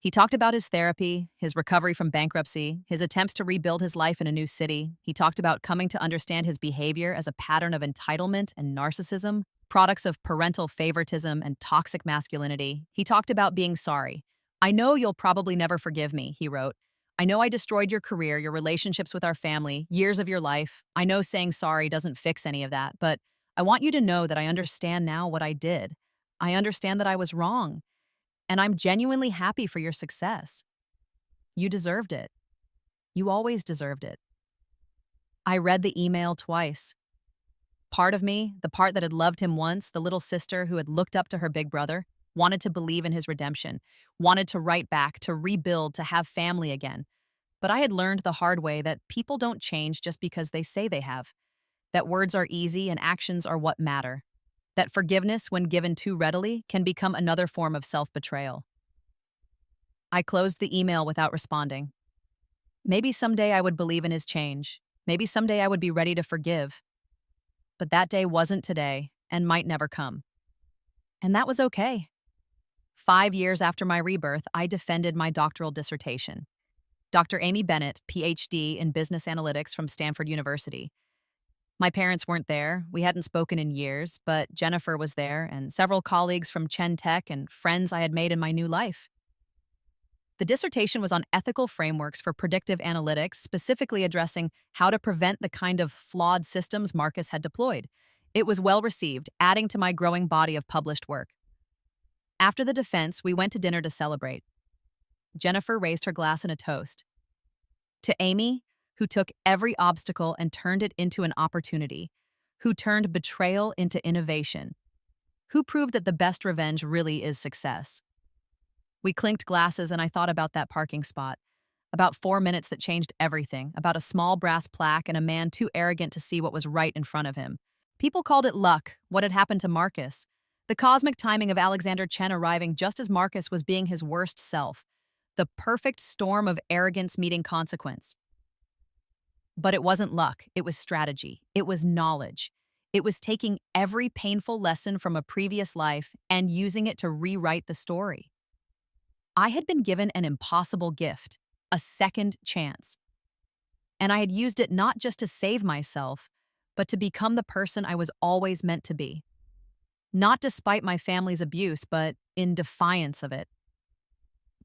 He talked about his therapy, his recovery from bankruptcy, his attempts to rebuild his life in a new city. He talked about coming to understand his behavior as a pattern of entitlement and narcissism, products of parental favoritism and toxic masculinity. He talked about being sorry. "I know you'll probably never forgive me," he wrote. "I know I destroyed your career, your relationships with our family, years of your life. I know saying sorry doesn't fix any of that, but I want you to know that I understand now what I did. I understand that I was wrong. And I'm genuinely happy for your success. You deserved it. You always deserved it." I read the email twice. Part of me, the part that had loved him once, the little sister who had looked up to her big brother, wanted to believe in his redemption, wanted to write back, to rebuild, to have family again. But I had learned the hard way that people don't change just because they say they have, that words are easy and actions are what matter, that forgiveness, when given too readily, can become another form of self-betrayal. I closed the email without responding. Maybe someday I would believe in his change. Maybe someday I would be ready to forgive. But that day wasn't today and might never come. And that was okay. 5 years after my rebirth, I defended my doctoral dissertation. Dr. Amy Bennett, PhD in business analytics from Stanford University. My parents weren't there. We hadn't spoken in years, but Jennifer was there and several colleagues from Chen Tech and friends I had made in my new life. The dissertation was on ethical frameworks for predictive analytics, specifically addressing how to prevent the kind of flawed systems Marcus had deployed. It was well received, adding to my growing body of published work. After the defense, we went to dinner to celebrate. Jennifer raised her glass in a toast. To Amy, who took every obstacle and turned it into an opportunity, who turned betrayal into innovation, who proved that the best revenge really is success. We clinked glasses and I thought about that parking spot, about 4 minutes that changed everything, about a small brass plaque and a man too arrogant to see what was right in front of him. People called it luck, what had happened to Marcus, the cosmic timing of Alexander Chen arriving just as Marcus was being his worst self, The perfect storm of arrogance meeting consequence. But it wasn't luck, it was strategy, it was knowledge. It was taking every painful lesson from a previous life and using it to rewrite the story. I had been given an impossible gift, a second chance. And I had used it not just to save myself, but to become the person I was always meant to be. Not despite my family's abuse, but in defiance of it.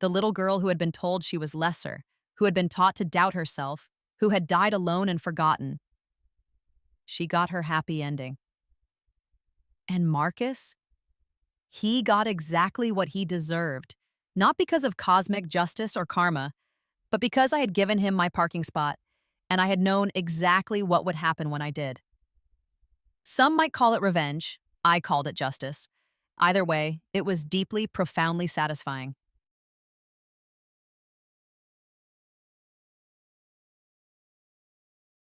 The little girl who had been told she was lesser, who had been taught to doubt herself, who had died alone and forgotten. She got her happy ending. And Marcus? He got exactly what he deserved, not because of cosmic justice or karma, but because I had given him my parking spot, and I had known exactly what would happen when I did. Some might call it revenge. I called it justice. Either way, it was deeply, profoundly satisfying.